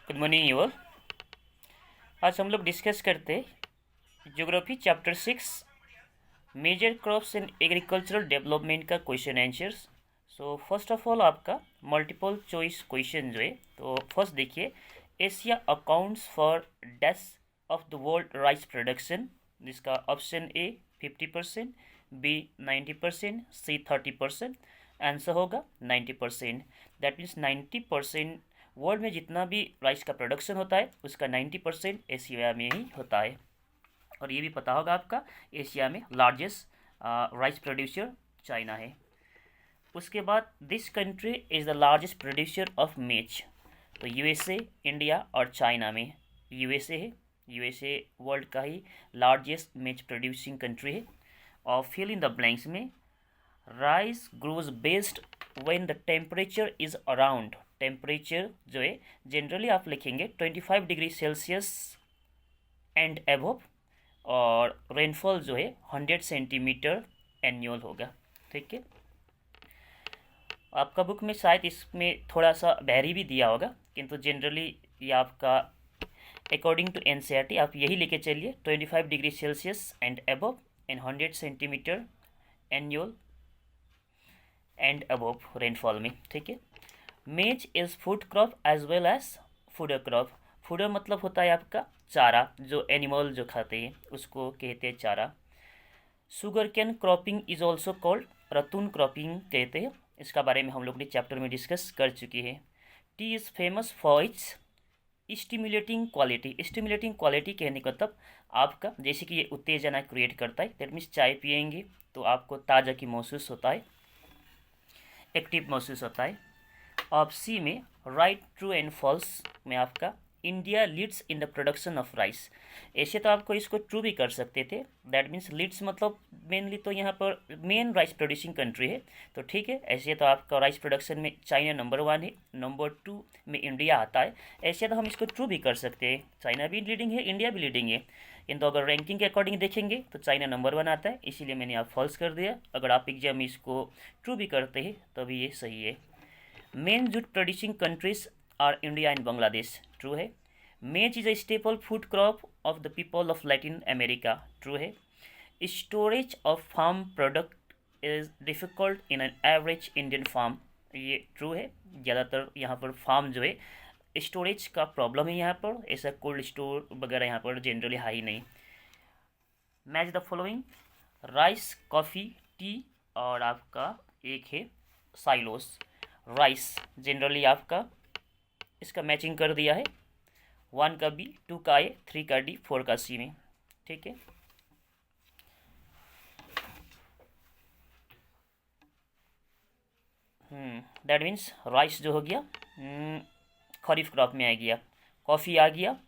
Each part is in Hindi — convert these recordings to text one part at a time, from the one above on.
Good morning you all. आज हम लोग डिस्कस करते geography chapter 6 major crops in agricultural development का question answers. So first of all आपका मल्टीपल चॉइस क्वेश्चन जो है, तो फर्स्ट देखिए, Asia accounts for dash of the world rice production. जिसका option A 50%, B 90%, C 30%। Answer होगा 90%। दैट मीन्स 90% वर्ल्ड में जितना भी राइस का प्रोडक्शन होता है उसका 90% एशिया में ही होता है। और ये भी पता होगा आपका, एशिया में लार्जेस्ट राइस प्रोड्यूसर चाइना है। उसके बाद this country is the largest producer of मेज। तो यूएसए, इंडिया और चाइना में यूएसए है। यूएसए वर्ल्ड का ही लार्जेस्ट मेज प्रोड्यूसिंग कंट्री है। और फिल इन द ब्लैंक्स में rice grows best when the temperature is around. Temperature जो है जनरली आप लिखेंगे 25 डिग्री सेल्सियस एंड एबव, और रेनफॉल जो है 100 सेंटीमीटर एनुअल होगा। ठीक है, आपका बुक में शायद इसमें थोड़ा सा वेरी भी दिया होगा, किंतु जनरली ये आपका अकॉर्डिंग टू एनसीईआरटी आप यही लेके चलिए 25 degree celsius and above and 100 centimetre annual and above rainfall में। ठीक है, maize is food crop as well as fodder crop. Fodder मतलब होता है आपका चारा, जो एनिमल जो खाते हैं उसको कहते हैं चारा। Sugar cane cropping is also called ratoon cropping कहते हैं। इसका बारे में हम लोग ने चैप्टर में डिस्कस कर चुके हैं। T is famous for its stimulating quality. Stimulating quality कहने का मतलब आपका जैसे कि ये उत्तेजना क्रिएट करता है, दैट मीन्स चाय पियेंगे तो आपको ताज़ा की महसूस होता है, एक्टिव महसूस होता है। ऑप सी में राइट ट्रू एंड फॉल्स में आपका India leads in the production of rice. ऐसे तो आपको इसको ट्रू भी कर सकते थे, दैट मीन्स लीड्स मतलब मेनली तो यहाँ पर मेन राइस प्रोड्यूसिंग कंट्री है, तो ठीक है। ऐसे तो आपका राइस प्रोडक्शन में चाइना नंबर 1 है, नंबर 2 में इंडिया आता है। ऐसे तो हम इसको ट्रू भी कर सकते हैं, चाइना भी लीडिंग है, इंडिया भी लीडिंग है, किंतु अगर रैंकिंग के अकॉर्डिंग देखेंगे तो चाइना नंबर 1 आता है, इसीलिए मैंने आप फॉल्स कर दिया। अगर आप एग्जाम में इसको ट्रू भी करते हैं तभी ये सही है। Main jute producing countries are India and Bangladesh, true है। Maize is a staple food crop of the people of Latin America, true है। Storage of farm product is difficult in an average Indian farm, ये ट्रू है। ज़्यादातर यहाँ पर फार्म जो है स्टोरेज का प्रॉब्लम है, यहाँ पर ऐसा कोल्ड स्टोर वगैरह यहाँ पर जनरली हाई नहीं। Match the following rice, coffee, T और आपका एक है साइलोस। राइस जनरली आपका इसका मैचिंग कर दिया है, 1 का बी, 2 का ए, 3 का डी, 4 का सी में। ठीक है, दैट मीन्स राइस जो हो गया खरीफ क्रॉप में आ गया, कॉफ़ी आ गया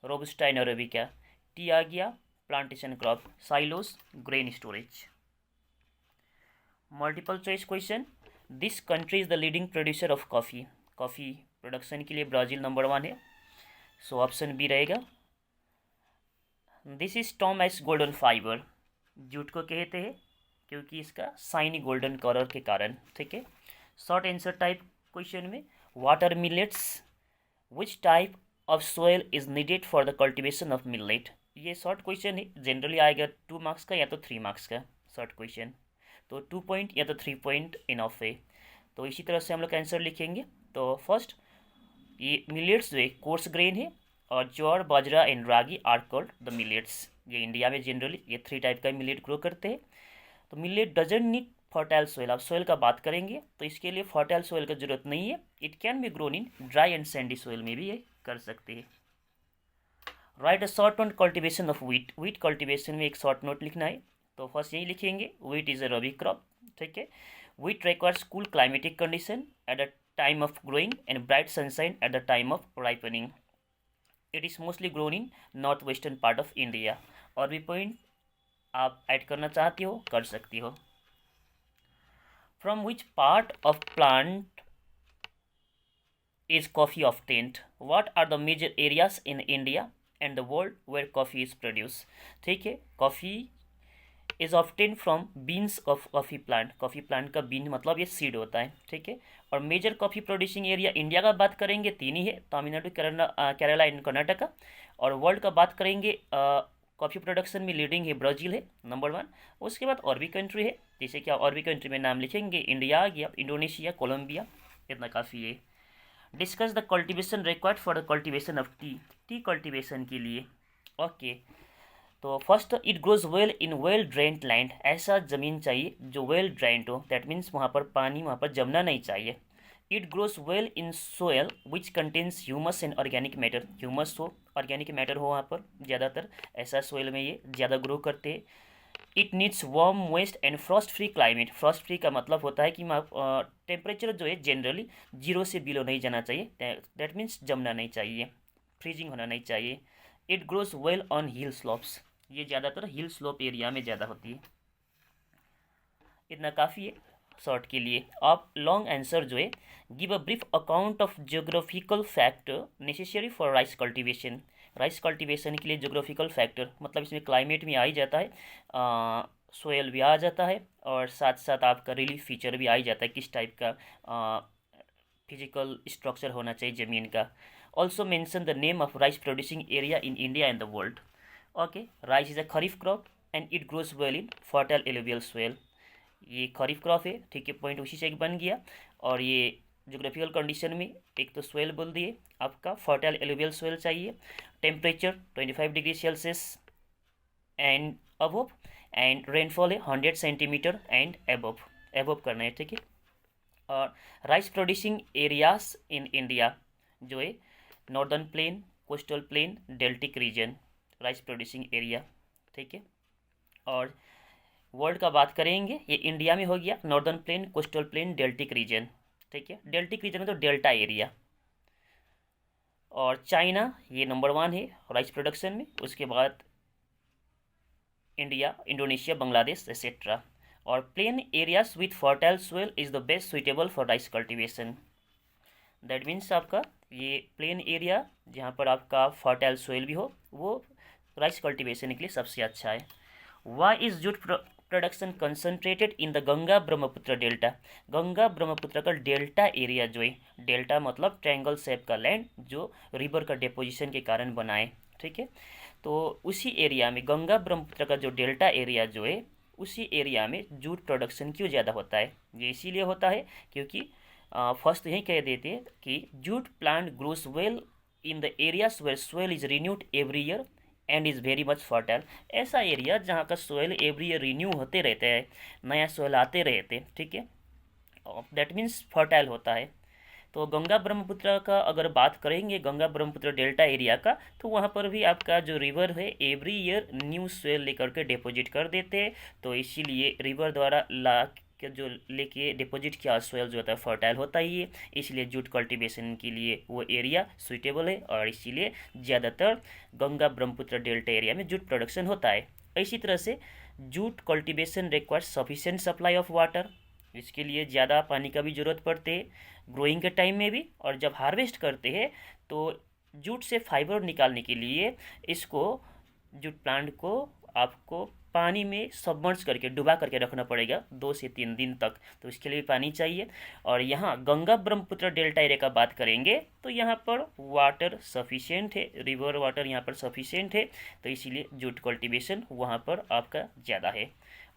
रोबस्टा एंड अरेबिका, टी आ गया plantation crop, silos grain storage. Multiple choice question, this country is the leading producer of coffee. Coffee production के लिए ब्राज़ील नंबर 1 है, सो ऑप्शन बी रहेगा। This is Tom S golden fibre, jute को कहते हैं क्योंकि इसका शाइनी गोल्डन कलर के कारण। ठीक है, शॉर्ट आंसर टाइप क्वेश्चन में water millets, which type of soil is needed for the cultivation of millet. ये शॉर्ट क्वेश्चन है, जनरली आएगा 2 मार्क्स का या तो 3 मार्क्स का शॉर्ट क्वेश्चन, तो 2 पॉइंट या तो 3 पॉइंट इनफ है। तो इसी तरह से हम लोग आंसर लिखेंगे। तो फर्स्ट ये मिलेट्स जो है कोर्स ग्रेन है, और jowar, bajra and ragi are called the millets. ये इंडिया में जनरली ये 3 टाइप का मिलेट ग्रो करते हैं। तो millet doesn't need fertile soil. आप सोयल का बात करेंगे तो इसके लिए फर्टाइल सोयल की जरूरत नहीं है, it can be grown in dry and Sandy soil में भी ये कर सकते हैं। Right a short note cultivation of wheat. Wheat cultivation में एक शॉर्ट नोट लिखना है, तो फर्स्ट यही लिखेंगे wheat is a rabi crop. ठीक है, wheat requires cool climatic condition at the time of growing and bright sunshine at the time of ripening. It is mostly grown in northwestern part of India. और भी पॉइंट आप ऐड करना चाहती हो कर सकती हो। From which part of plant is coffee obtained? What are the major areas in India and the world where coffee is produced? ठीक है, coffee is often from beans of coffee plant. Coffee plant का बीन मतलब ये सीड होता है, ठीक है। और major coffee producing area India का बात करेंगे तीन ही है, तमिलनाडु, केरला एंड कर्नाटका। और वर्ल्ड का बात करेंगे कॉफ़ी प्रोडक्शन में लीडिंग है ब्राज़ील है नंबर 1। उसके बाद और भी कंट्री है, जैसे कि आप और भी कंट्री में नाम लिखेंगे, इंडिया आ गया, इंडोनेशिया, कोलंबिया, इतना काफ़ी है। Discuss the cultivation required for the cultivation of T. T cultivation के लिए ओके तो first it grows well in well drained land. ऐसा ज़मीन चाहिए जो वेल ड्रेन्ड हो, दैट मीन्स वहाँ पर पानी वहाँ पर जमना नहीं चाहिए। It grows well in soil which contains humus and organic matter. Humus हो, ऑर्गेनिक मैटर हो वहाँ पर ज़्यादातर, ऐसा सोयल में ये ज़्यादा ग्रो करते हैं। It needs warm, moist and Frost free climate. Frost free का मतलब होता है कि टेम्परेचर जो है जनरली 0 से बिलो नहीं जाना चाहिए, दैट मीन्स जमना नहीं चाहिए, फ्रीजिंग होना नहीं चाहिए। It grows well on hill slopes. ये ज़्यादातर हिल स्लोप एरिया में ज़्यादा होती है। इतना काफ़ी है शॉर्ट के लिए। आप लॉन्ग आंसर जो है, give a brief account of geographical factor necessary for rice cultivation. Rice cultivation के लिए जियोग्राफिकल फैक्टर मतलब इसमें क्लाइमेट भी आ ही जाता है, सोयल भी आ जाता है, और साथ साथ आपका रिलीफ फीचर भी आ ही जाता है, किस टाइप का फिजिकल स्ट्रक्चर होना चाहिए ज़मीन का। Also mention the name of rice producing area in India and the world. Okay, rice is a kharif crop and it grows well in fertile alluvial soil. ये खरीफ क्रॉप है, ठीक है, पॉइंट उसी से एक बन गया। और ये जोग्राफिकल कंडीशन में एक तो सोयल बोल दिए आपका, फर्टाइल एलुवियल सोयल चाहिए, temperature 25 degree celsius and above, and rainfall है 100 सेंटीमीटर एंड अबव, अबव करना है, ठीक है। और rice producing areas in India जो है northern plain, coastal plain, deltaic region, rice producing area, ठीक है। और वर्ल्ड का बात करेंगे, ये इंडिया में हो गया northern plain, coastal plain, deltaic region, ठीक है। डेल्टिक रीजन में तो डेल्टा एरिया। और चाइना ये नंबर 1 है राइस प्रोडक्शन में, उसके बाद इंडिया, इंडोनेशिया, बांग्लादेश एक्सेट्रा। और plain areas with fertile soil is the best suitable for rice cultivation. That means आपका ये प्लेन एरिया जहाँ पर आपका फर्टाइल सोइल भी हो, वो राइस कल्टीवेशन के लिए सबसे अच्छा है। Why is jute production concentrated in the Ganga Brahmaputra delta. Ganga Brahmaputra का डेल्टा एरिया जो है, डेल्टा मतलब ट्रायंगल शेप का लैंड जो रिवर का डिपोजिशन के कारण बना है, ठीक है। तो उसी एरिया में गंगा ब्रह्मपुत्र का जो डेल्टा एरिया जो है, उसी एरिया में जूट प्रोडक्शन क्यों ज़्यादा होता है? ये इसीलिए होता है क्योंकि फर्स्ट यही कह देते हैं कि jute plant grows well in the areas where soil is renewed every year and is very much fertile. ऐसा एरिया जहाँ का सोयल एवरी ईयर रिन्यू होते रहते हैं, नया सोयल आते रहते, ठीक है, दैट मीन्स फर्टाइल होता है। तो गंगा ब्रह्मपुत्र का अगर बात करेंगे, गंगा ब्रह्मपुत्र डेल्टा एरिया का, तो वहाँ पर भी आपका जो रिवर है एवरी ईयर न्यू सोयल लेकर के डिपॉजिट कर देते हैं। तो इसीलिए रिवर द्वारा ला के जो लेके डिपॉजिट किया सोयल जो होता है फर्टाइल होता ही है, इसलिए जूट कल्टीवेशन के लिए वो एरिया सुइटेबल है, और इसीलिए ज़्यादातर गंगा ब्रह्मपुत्र डेल्टा एरिया में जूट प्रोडक्शन होता है। इसी तरह से jute cultivation requires sufficient supply of water. इसके लिए ज़्यादा पानी का भी ज़रूरत पड़ते है ग्रोइंग के टाइम में भी, और जब हार्वेस्ट करते हैं तो जूट से फाइबर निकालने के लिए इसको, जूट प्लांट को आपको पानी में सबमर्ज करके, डुबा करके रखना पड़ेगा 2 से 3 दिन तक, तो इसके लिए पानी चाहिए। और यहाँ गंगा ब्रह्मपुत्र डेल्टा एरिया का बात करेंगे तो यहाँ पर वाटर सफिशिएंट है, रिवर वाटर यहाँ पर सफिशिएंट है, तो इसीलिए जूट कल्टीवेशन वहाँ पर आपका ज़्यादा है।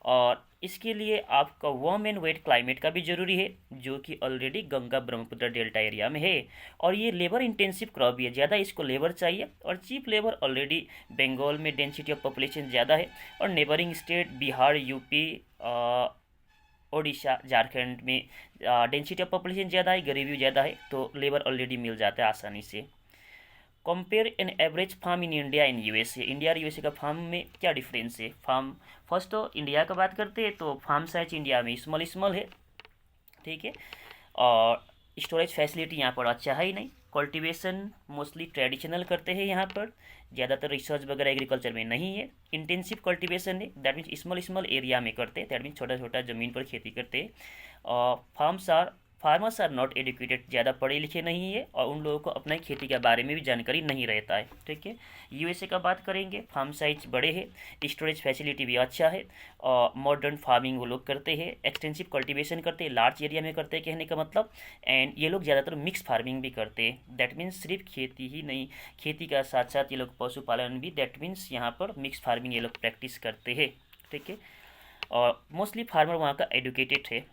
और इसके लिए आपका वार्म एंड वेट क्लाइमेट का भी ज़रूरी है, जो कि already Ganga Brahmaputra delta area में है। और ये लेबर इंटेंसिव क्रॉप भी है, ज़्यादा इसको लेबर चाहिए, और चीप लेबर ऑलरेडी बंगाल में डेंसिटी ऑफ पॉपुलेशन ज़्यादा है, और neighbouring state Bihar, UP, Odisha, Jharkhand में डेंसिटी ऑफ पॉपुलेशन ज़्यादा है, गरीबी ज़्यादा है, तो लेबर ऑलरेडी मिल जाता है आसानी से। Compare an average farm in India and USA. India और यूएसए का फार्म में क्या डिफरेंस है? फार्म फर्स्ट तो इंडिया का बात करते हैं तो फार्म साइज इंडिया में स्मॉल है, ठीक है, और स्टोरेज फैसिलिटी यहाँ पर अच्छा है ही नहीं। कल्टीवेशन मोस्टली ट्रेडिशनल करते हैं यहाँ पर, ज़्यादातर रिसर्च वगैरह एग्रीकल्चर में नहीं है। इंटेंसिव कल्टीवेशन है, दैट मीन्स स्मॉल एरिया में करते हैं, दैट मीन्स छोटा छोटा ज़मीन पर खेती करते हैं। Farms are farmers are not educated, ज़्यादा पढ़े लिखे नहीं है और उन लोगों को अपने खेती के बारे में भी जानकारी नहीं रहता है। ठीक है, यूएसए का बात करेंगे, फार्म साइज बड़े हैं, स्टोरेज फैसिलिटी भी अच्छा है और मॉडर्न फार्मिंग वो लोग करते हैं, एक्सटेंसिव कल्टीवेशन करते हैं, लार्ज एरिया में करते हैं कहने का मतलब। एंड ये लोग ज़्यादातर मिक्स फार्मिंग भी करते हैं, दैट मीन्स सिर्फ खेती ही नहीं, खेती का साथ साथ ये लोग पशुपालन भी, दैट मीन्स यहाँ पर मिक्स फार्मिंग ये लोग प्रैक्टिस करते हैं। ठीक है, और मोस्टली फार्मर वहाँ का एडुकेटेड है,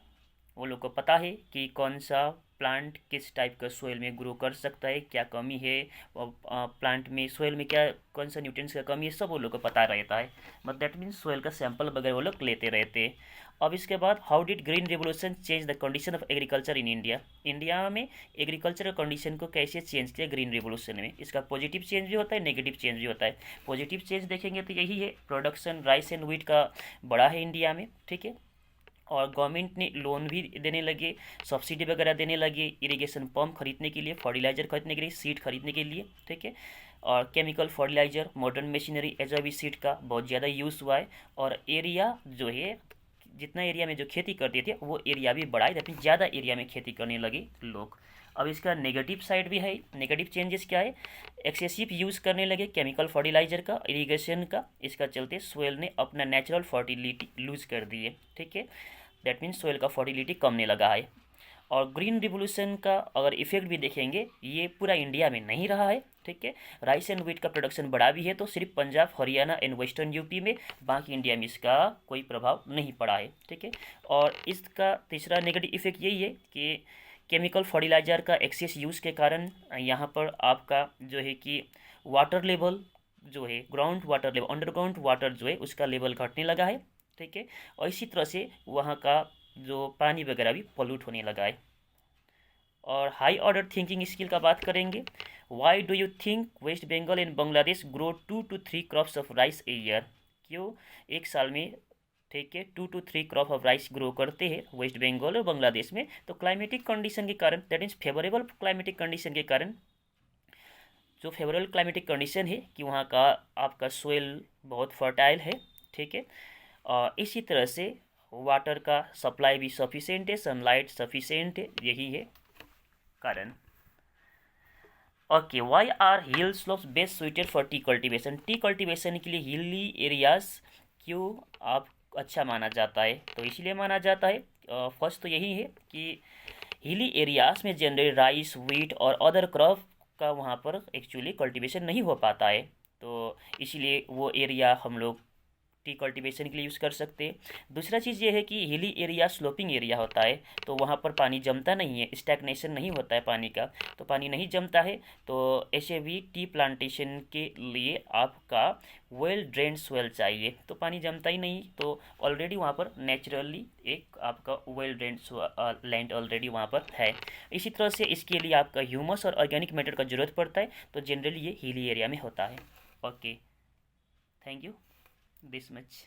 वो लोग को पता है कि कौन सा प्लांट किस टाइप का सोयल में ग्रो कर सकता है, क्या कमी है प्लांट में, सोयल में क्या कौन सा न्यूट्रिएंट्स का कमी है, सब वो लोग को पता रहता है। मतलब दैट मीन्स सोयल का सैंपल वगैरह वो लोग लेते रहते हैं। अब इसके बाद how did green revolution change the condition of agriculture in India, India में एग्रीकल्चर कंडीशन को कैसे चेंज किया ग्रीन रिवोल्यूशन में। इसका पॉजिटिव चेंज भी होता है, नेगेटिव चेंज भी होता है। पॉजिटिव चेंज देखेंगे तो यही है, प्रोडक्शन राइस एंड व्हीट का बढ़ा है इंडिया में। ठीक है, और गवर्नमेंट ने लोन भी देने लगे, सब्सिडी वगैरह देने लगे, इरिगेशन पंप खरीदने के लिए, फर्टिलाइजर खरीदने के लिए, सीड खरीदने के लिए। ठीक है, और chemical fertiliser, modern machinery as a seed का बहुत ज़्यादा यूज़ हुआ है। और एरिया जो है, जितना एरिया में जो खेती करते थे वो एरिया भी बढ़ा है, दैट मीन्स ज़्यादा एरिया में खेती करने लगे लोग। अब इसका नेगेटिव साइड भी है, नेगेटिव चेंजेस क्या है, एक्सेसिव यूज़ करने लगे केमिकल फर्टिलाइजर का, इरिगेशन का, इसका चलते सोयल ने अपना नेचुरल फर्टिलिटी लूज़ कर दी है। ठीक है, दैट मीन्स सोयल का फर्टिलिटी कमने लगा है। और ग्रीन रिवोल्यूशन का अगर इफेक्ट भी देखेंगे, ये पूरा इंडिया में नहीं रहा है। ठीक है, राइस एंड व्हीट का प्रोडक्शन बढ़ा भी है तो सिर्फ Punjab, Haryana and western UP में, बाकी इंडिया में इसका कोई प्रभाव नहीं पड़ा है। ठीक है, और इसका तीसरा नेगेटिव इफेक्ट यही है कि केमिकल फर्टिलाइज़र का एक्सेस यूज़ के कारण यहाँ पर आपका जो है कि वाटर लेवल जो है, ground water level, underground water जो है उसका लेवल घटने लगा है। ठीक है, और इसी तरह से वहाँ का जो पानी वगैरह भी पॉल्यूट होने लगा है। और हाई ऑर्डर थिंकिंग स्किल का बात करेंगे, why do you think West Bengal and Bangladesh grow 2 to 3 crops of rice a year, क्यों एक साल में, ठीक है, 2 to 3 crop of rice grow करते हैं वेस्ट बंगाल और बांग्लादेश में। तो क्लाइमेटिक कंडीशन के कारण, that means favourable climatic condition के कारण, जो फेवरेबल क्लाइमेटिक कंडीशन है कि वहाँ का आपका सोयल बहुत फर्टाइल है। ठीक है, और इसी तरह से वाटर का सप्लाई भी सफिशेंट है, सनलाइट सफिशेंट है, यही है कारण। Okay, why are hill slopes best suited for tea cultivation, tea cultivation के लिए हिली एरियाज क्यों आप अच्छा माना जाता है, तो इसलिए माना जाता है, फर्स्ट तो यही है कि हिली एरियाज में जनरली राइस, व्हीट और अदर क्रॉप का वहाँ पर एक्चुअली कल्टीवेशन नहीं हो पाता है, तो इसलिए वो एरिया हम लोग टी कल्टीवेशन के लिए यूज़ कर सकते हैं। दूसरा चीज़ ये है कि हिली एरिया स्लोपिंग एरिया होता है, तो वहाँ पर पानी जमता नहीं है, स्टैग्नेशन नहीं होता है पानी का, तो पानी नहीं जमता है, तो ऐसे भी टी प्लांटेशन के लिए आपका वेल ड्रेन्ड सोयल चाहिए, तो पानी जमता ही नहीं, तो ऑलरेडी वहाँ पर नेचुरली एक आपका वेल ड्रेन्ड लैंड ऑलरेडी वहाँ पर है। इसी तरह से इसके लिए आपका ह्यूमस और ऑर्गेनिक मैटर का ज़रूरत पड़ता है, तो जनरली ये हिली एरिया में होता है। Okay, thank you, this much.